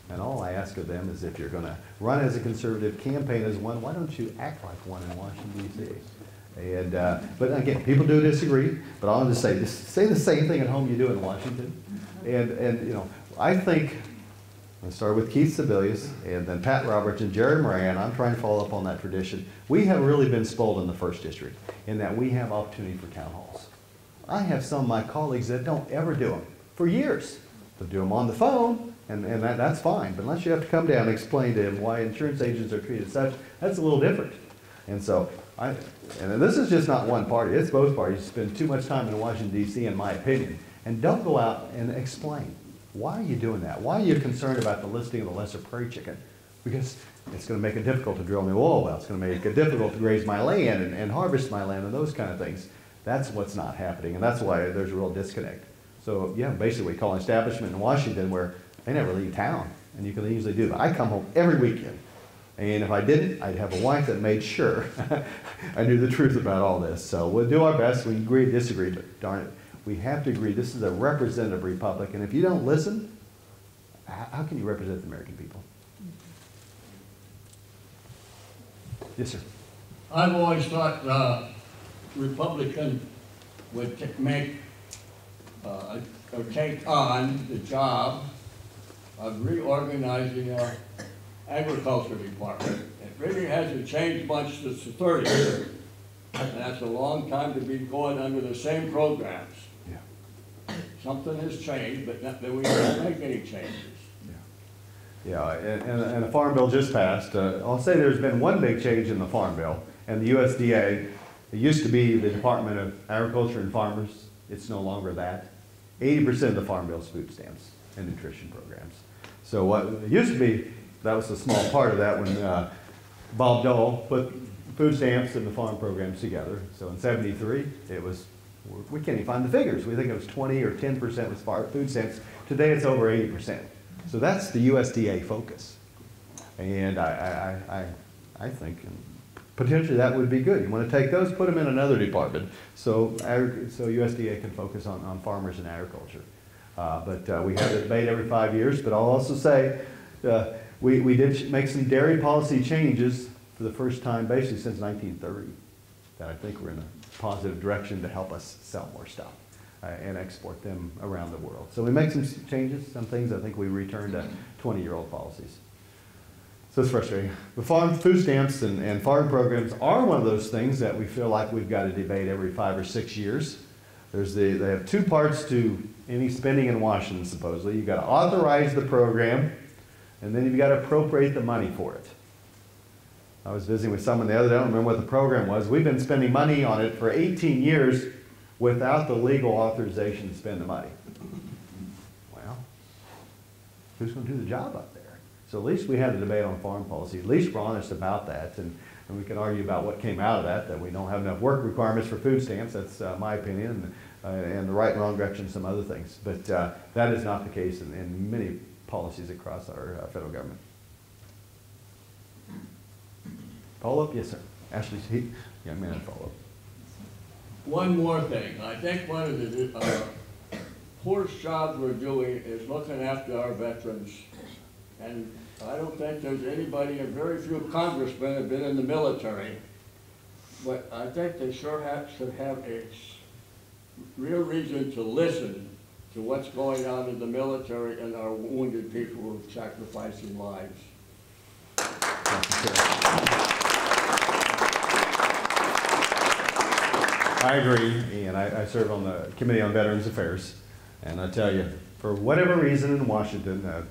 And all I ask of them is if you're going to run as a conservative, campaign as one, why don't you act like one in Washington, D.C.? And, but again, people do disagree, but I'll just say the same thing at home you do in Washington. And you know, I think, I started with Keith Sebelius, and then Pat Roberts and Jerry Moran. I'm trying to follow up on that tradition. We have really been spoiled in the 1st District in that we have opportunity for town halls. I have some of my colleagues that don't ever do them for years. They'll do them on the phone, and that's fine. But unless you have to come down and explain to them why insurance agents are treated such, that's a little different. And so, and this is just not one party, it's both parties. Spend too much time in Washington, D.C., in my opinion. And don't go out and explain. Why are you doing that? Why are you concerned about the listing of the lesser prairie chicken? Because it's going to make it difficult to drill new oil wells. It's going to make it difficult to graze my land and harvest my land and those kind of things. That's what's not happening, and that's why there's a real disconnect. So, yeah, basically we call an establishment in Washington where they never leave town, and you can easily do that. I come home every weekend, and if I didn't, I'd have a wife that made sure I knew the truth about all this. So we'll do our best. We can agree, disagree, but darn it, we have to agree this is a representative republic, and if you don't listen, how can you represent the American people? Yes, sir. I've always thought Republican would take on the job of reorganizing our agriculture department. It really hasn't changed much since the 30s. And that's a long time to be going under the same programs. Yeah. Something has changed, but not that we don't make any changes. Yeah, and the Farm Bill just passed. I'll say there's been one big change in the Farm Bill, and the USDA, it used to be the Department of Agriculture and Farmers. It's no longer that. 80% of the Farm Bill's food stamps and nutrition programs. So what it used to be, that was a small part of that when Bob Dole put food stamps and the farm programs together. So in '73, it was, we can't even find the figures. We think it was 20 or 10% was food stamps. Today it's over 80%. So that's the USDA focus. And I think potentially that would be good. You want to take those, put them in another department, so USDA can focus on farmers and agriculture. But we have a debate every 5 years, but I'll also say we did make some dairy policy changes for the first time basically since 1930 that I think we're in a positive direction to help us sell more stuff and export them around the world. So we make some changes, some things I think we returned to 20-year-old policies. So it's frustrating. The farm food stamps and farm programs are one of those things that we feel like we've got to debate every 5 or 6 years. They have two parts to any spending in Washington, supposedly. You've got to authorize the program, and then you've got to appropriate the money for it. I was visiting with someone the other day, I don't remember what the program was. We've been spending money on it for 18 years without the legal authorization to spend the money. Well, who's going to do the job up there? So at least we had a debate on foreign policy. At least we're honest about that. And we can argue about what came out of that we don't have enough work requirements for food stamps. That's my opinion. And the right and wrong direction, some other things. But that is not the case in many policies across our federal government. Follow-up? Yes, sir. Ashley, young man, follow-up. One more thing. I think one of the poorest jobs we're doing is looking after our veterans. And I don't think there's anybody, and very few congressmen have been in the military. But I think they should have a real reason to listen to what's going on in the military and our wounded people who are sacrificing lives. I agree, and I serve on the Committee on Veterans Affairs, and I tell you, for whatever reason in Washington,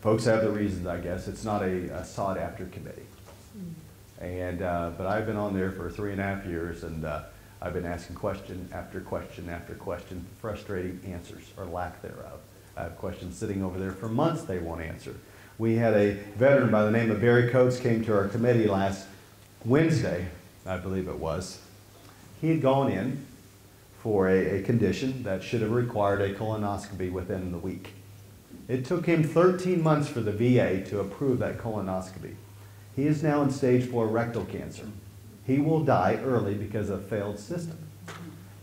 folks have their reasons, I guess. It's not a sought-after committee. And but I've been on there for 3.5 years, and I've been asking question after question after question, frustrating answers or lack thereof. I have questions sitting over there for months they won't answer. We had a veteran by the name of Barry Coates came to our committee last Wednesday, I believe it was. He had gone in for a condition that should have required a colonoscopy within the week. It took him 13 months for the VA to approve that colonoscopy. He is now in stage 4 rectal cancer. He will die early because of a failed system.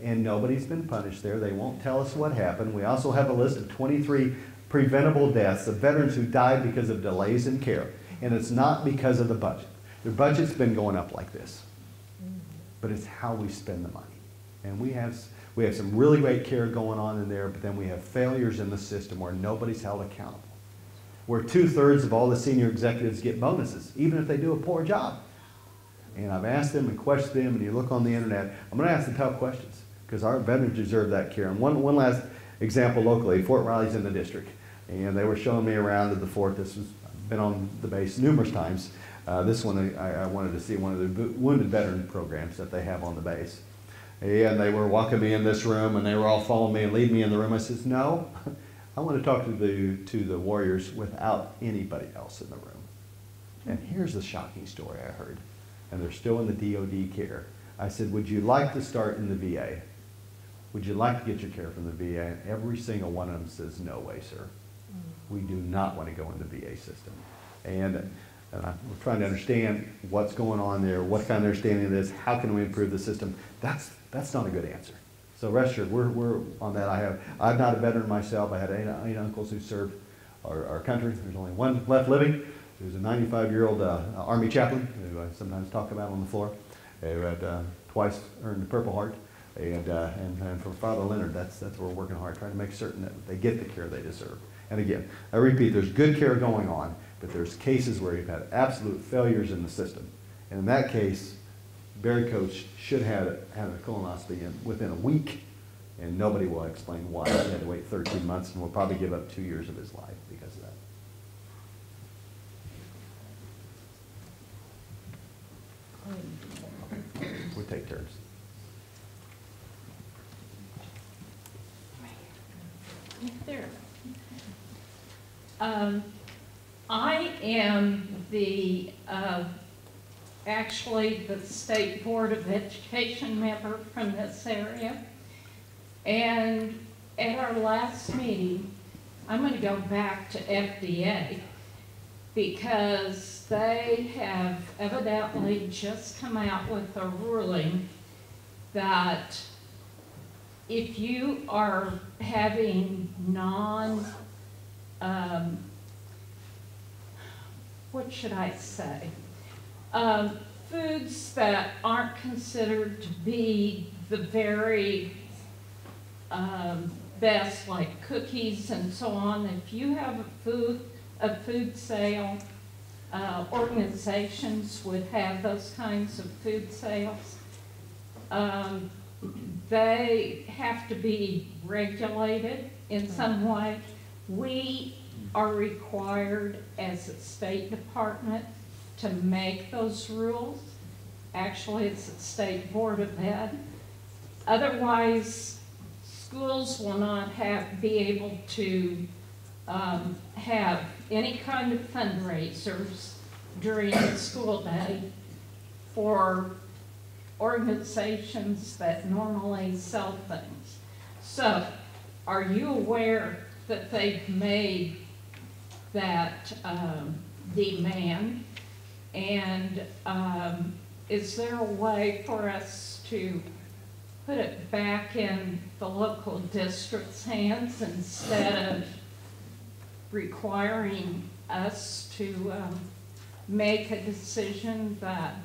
And nobody's been punished there. They won't tell us what happened. We also have a list of 23 preventable deaths of veterans who died because of delays in care. And it's not because of the budget. The budget's been going up like this. But it's how we spend the money. And we have some really great care going on in there, but then we have failures in the system where nobody's held accountable. Where 2/3 of all the senior executives get bonuses, even if they do a poor job. And I've asked them and questioned them, and you look on the internet, I'm going to ask the tough questions, because our veterans deserve that care. And one last example locally, Fort Riley's in the district, and they were showing me around at the fort. I've been on the base numerous times. This one, I wanted to see one of the wounded veteran programs that they have on the base. And they were walking me in this room, and they were all following me and leading me in the room. I says, no, I want to talk to the warriors without anybody else in the room. And here's the shocking story I heard. And they're still in the DOD care. I said, would you like to start in the VA? Would you like to get your care from the VA? And every single one of them says, no way, sir. We do not want to go in the VA system. And we're trying to understand what's going on there, what kind of understanding it is, how can we improve the system. That's not a good answer. So rest assured, we're on that. I'm not a veteran myself. I had eight uncles who served our country. There's only one left living. There's a 95-year-old Army chaplain who I sometimes talk about on the floor, who had twice earned the Purple Heart. And for Father Leonard, that's where we're working hard, trying to make certain that they get the care they deserve. And again, I repeat, there's good care going on, but there's cases where you've had absolute failures in the system. And in that case, Barry Coates should have had a colonoscopy within a week, and nobody will explain why he had to wait 13 months and will probably give up 2 years of his life because of that. We'll take turns. There. I am actually the State Board of Education member from this area. And at our last meeting, I'm going to go back to FDA because they have evidently just come out with a ruling that if you are having what should I say? Foods that aren't considered to be the very best, like cookies and so on. If you have a food sale, organizations would have those kinds of food sales. They have to be regulated in some way. We are required as a State Department to make those rules. Actually, it's the State Board of Ed. Otherwise, schools will not be able to have any kind of fundraisers during the school day for organizations that normally sell things. So, are you aware that they've made that demand? And is there a way for us to put it back in the local district's hands instead of requiring us to make a decision that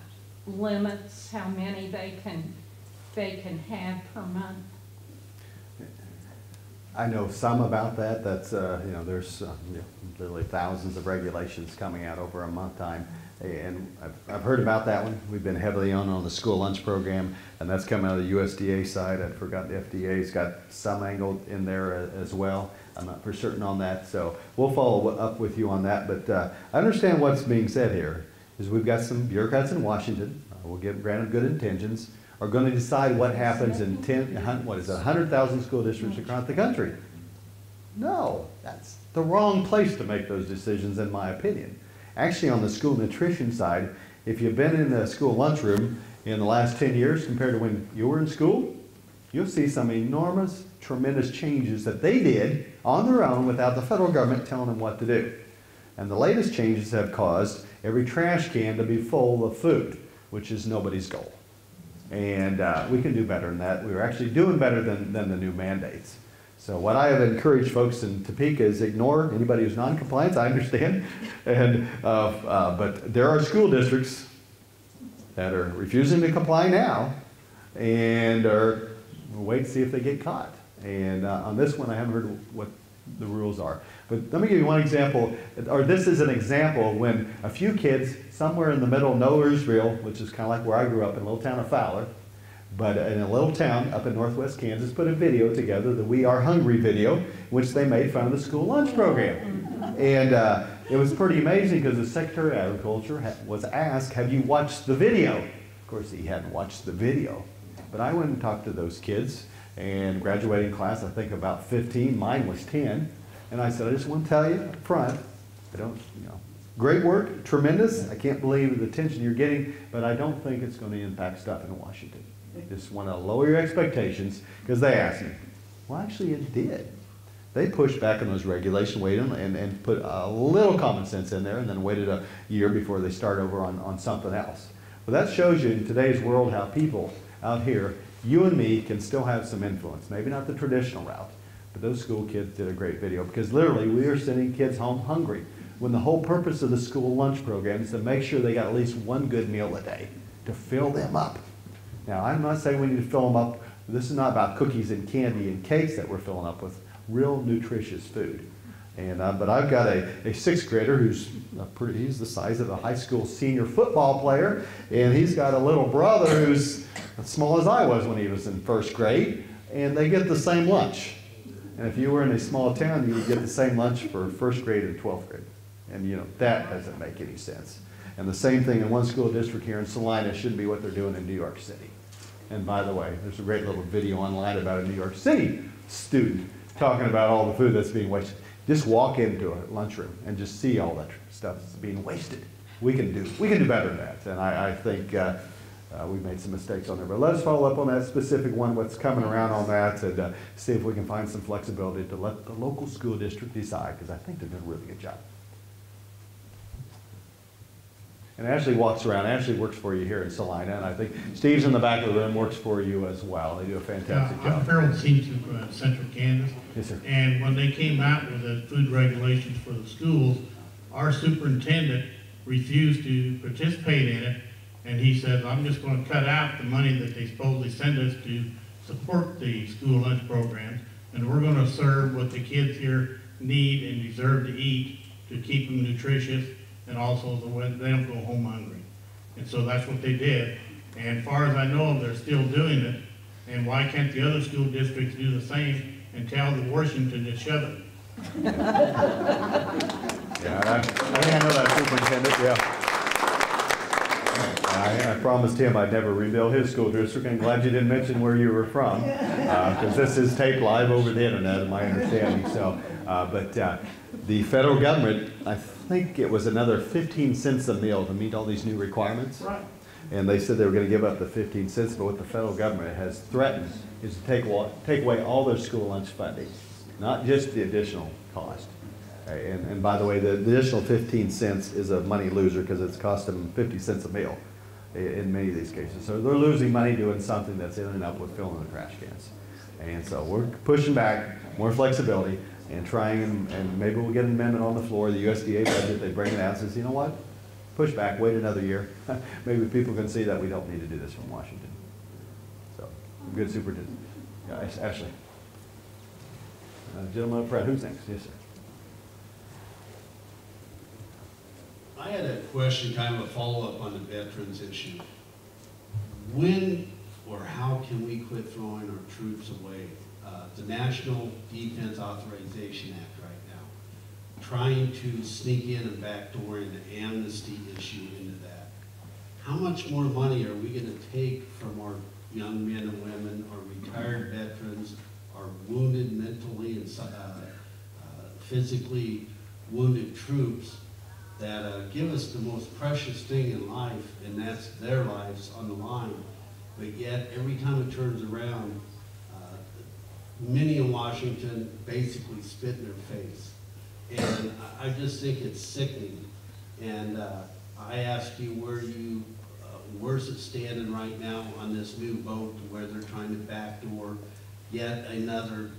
limits how many they can have per month? I know some about that. That's, there's literally thousands of regulations coming out over a month time. And I've heard about that one. We've been heavily on the school lunch program, and that's coming out of the USDA side. I forgot the FDA's got some angle in there as well. I'm not for certain on that, so we'll follow up with you on that. But I understand what's being said here is we've got some bureaucrats in Washington, we'll give granted good intentions, are going to decide what happens in 100,000 school districts across the country. No, that's the wrong place to make those decisions, in my opinion. Actually, on the school nutrition side, if you've been in the school lunchroom in the last 10 years compared to when you were in school, you'll see some enormous, tremendous changes that they did on their own without the federal government telling them what to do. And the latest changes have caused every trash can to be full of food, which is nobody's goal. And we can do better than that. We're actually doing better than the new mandates. So what I have encouraged folks in Topeka is ignore anybody who's non-compliant, I understand. And, but there are school districts that are refusing to comply now and are wait to see if they get caught. And on this one, I haven't heard what the rules are. But let me give you one example, or this is an example of when a few kids somewhere in the middle of Nowheresville, which is kind of like where I grew up, in a little town of Fowler, but in a little town up in northwest Kansas, put a video together, the We Are Hungry video, which they made fun of the school lunch program. And it was pretty amazing because the Secretary of Agriculture was asked, have you watched the video? Of course, he hadn't watched the video. But I went and talked to those kids, and graduating class, I think about 15, mine was 10. And I said, I just want to tell you up front, great work, tremendous. I can't believe the attention you're getting, but I don't think it's going to impact stuff in Washington. Just want to lower your expectations, because they asked me. Well, actually it did. They pushed back on those regulations, waited and put a little common sense in there, and then waited a year before they start over on something else. Well, that shows you in today's world how people out here, you and me, can still have some influence. Maybe not the traditional route, but those school kids did a great video, because literally we are sending kids home hungry when the whole purpose of the school lunch program is to make sure they got at least one good meal a day to fill them up. Now, I'm not saying we need to fill them up. This is not about cookies and candy and cakes that we're filling up with real nutritious food. And but I've got a sixth grader who's he's the size of a high school senior football player, and he's got a little brother who's as small as I was when he was in first grade, and they get the same lunch. And if you were in a small town, you would get the same lunch for first grade and 12th grade. And that doesn't make any sense. And the same thing in one school district here in Salina shouldn't be what they're doing in New York City. And by the way, there's a great little video online about a New York City student talking about all the food that's being wasted. Just walk into a lunchroom and just see all that stuff that's being wasted. We can do better than that. And I think we've made some mistakes on there. But let's follow up on that specific one, what's coming around on that, and see if we can find some flexibility to let the local school district decide, because I think they're doing a really good job. And Ashley walks around. Ashley works for you here in Salina, and I think Steve's in the back of the room, works for you as well. They do a fantastic job. I'm Farrell Seam Central Kansas. Yes, sir. And when they came out with the food regulations for the schools, our superintendent refused to participate in it, and he said, I'm just going to cut out the money that they supposedly send us to support the school lunch programs, and we're going to serve what the kids here need and deserve to eat to keep them nutritious, and also they don't go home hungry. And so that's what they did. And as far as I know, they're still doing it. And why can't the other school districts do the same and tell the Washington to shove it? Yeah, I think I know that superintendent, yeah. I promised him I'd never rebuild his school district. I'm glad you didn't mention where you were from, because this is taped live over the internet, in my understanding. So The federal government, I think it was another 15 cents a meal to meet all these new requirements. Right. And they said they were going to give up the 15 cents, but what the federal government has threatened is to take away all their school lunch funding, not just the additional cost. And by the way, the additional 15 cents is a money loser because it's cost them 50 cents a meal in many of these cases. So they're losing money doing something that's ending up with filling the trash cans. And so we're pushing back, more flexibility, and trying, and maybe we'll get an amendment on the floor, the USDA budget, they bring it out and says, you know what? Push back, wait another year. Maybe people can see that we don't need to do this from Washington. So, good superintendent. Yeah, Ashley. Gentleman up front, who's next? Yes, sir. I had a question, kind of a follow-up on the veterans issue. When or how can we quit throwing our troops away? The National Defense Authorization Act right now, trying to sneak in and backdooring the amnesty issue into that. How much more money are we going to take from our young men and women, our retired veterans, our wounded mentally and physically wounded troops that give us the most precious thing in life, and that's their lives on the line. But yet, every time it turns around, many in Washington basically spit in their face. And I just think it's sickening. And I ask you, where's it standing right now on this new vote where they're trying to backdoor yet another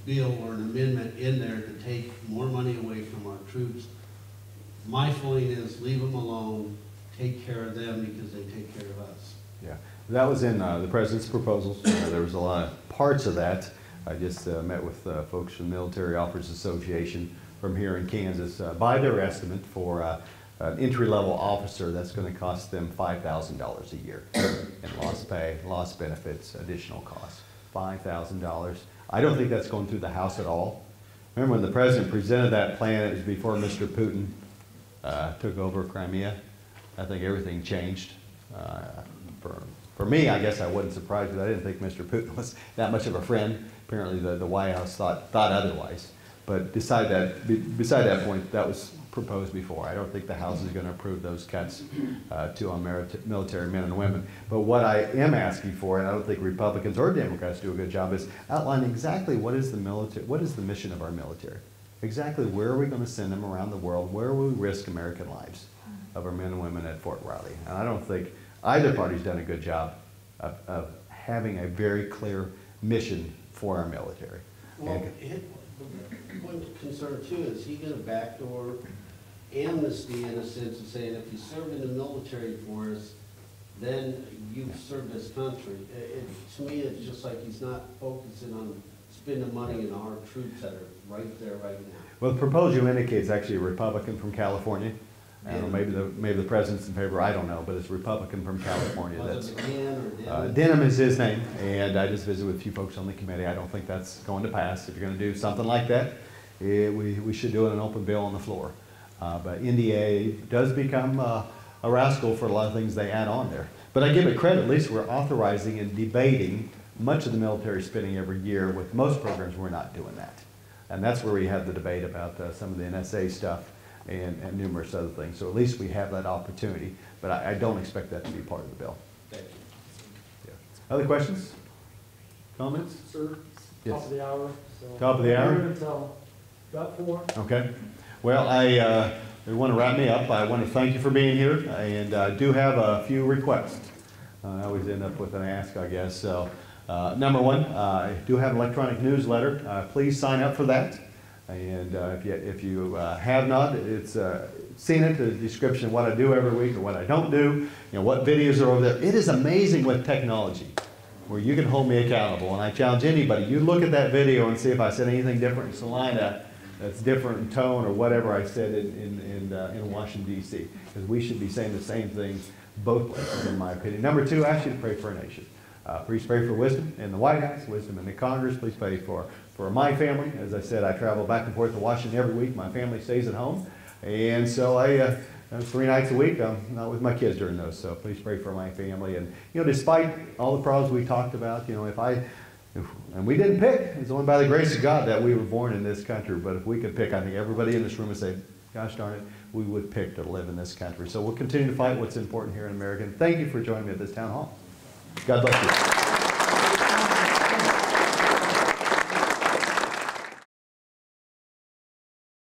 bill or an amendment in there to take more money away from our troops? My feeling is leave them alone, take care of them because they take care of us. Yeah, that was in the president's proposals. There was a lot of parts of that. I just met with folks from the Military Officers Association from here in Kansas. By their estimate for an entry-level officer, that's going to cost them $5,000 a year in lost pay, lost benefits, additional costs. $5,000. I don't think that's going through the House at all. Remember when the president presented that plan, it was before Mr. Putin took over Crimea. I think everything changed. For me, I guess I wasn't surprised, but I didn't think Mr. Putin was that much of a friend. Apparently the White House thought otherwise. But beside that point, that was proposed before. I don't think the House is going to approve those cuts to our military men and women. But what I am asking for, and I don't think Republicans or Democrats do a good job, is outlining exactly what is the mission of our military. Exactly where are we going to send them around the world? Where will we risk American lives of our men and women at Fort Riley? And I don't think either party's done a good job of having a very clear mission for our military. Well, one concern too is he going to backdoor amnesty in a sense of saying if you served in the military for us, then you've served this country. To me, it's just like he's not focusing on spending money on our troops that are right there right now. Well, the proposal indicates actually a Republican from California. Maybe the president's in favor, I don't know, but it's a Republican from California. Denham is his name, and I just visited with a few folks on the committee. I don't think that's going to pass. If you're going to do something like that, we should do it in an open bill on the floor. But NDA does become a rascal for a lot of things they add on there. But I give it credit, at least we're authorizing and debating much of the military spending every year. With most programs, we're not doing that. And that's where we have the debate about some of the NSA stuff and numerous other things. So at least we have that opportunity, but I don't expect that to be part of the bill. Thank you. Yeah. Other questions? Comments? Sir, yes. Top of the hour. So top of the hour? Until about 4. Okay. Well, I want to wrap me up. I want to thank you for being here, and I do have a few requests. I always end up with an ask, I guess. So, number one, I do have an electronic newsletter. Please sign up for that. And if you have not, it's seen it, the description of what I do every week or what I don't do, what videos are over there. It is amazing with technology where you can hold me accountable. And I challenge anybody, you look at that video and see if I said anything different in Salina that's different in tone or whatever I said in Washington, D.C. Because we should be saying the same thing both places, in my opinion. Number two, I ask you to pray for our nation. Please pray for wisdom in the White House, wisdom in the Congress. Please pray for my family. As I said, I travel back and forth to Washington every week. My family stays at home. And so I 3 nights a week, I'm not with my kids during those. So please pray for my family. And, despite all the problems we talked about, if I And we didn't pick. It's only by the grace of God that we were born in this country. But if we could pick, I think everybody in this room would say, gosh darn it, we would pick to live in this country. So we'll continue to fight what's important here in America. And thank you for joining me at this town hall. God bless you.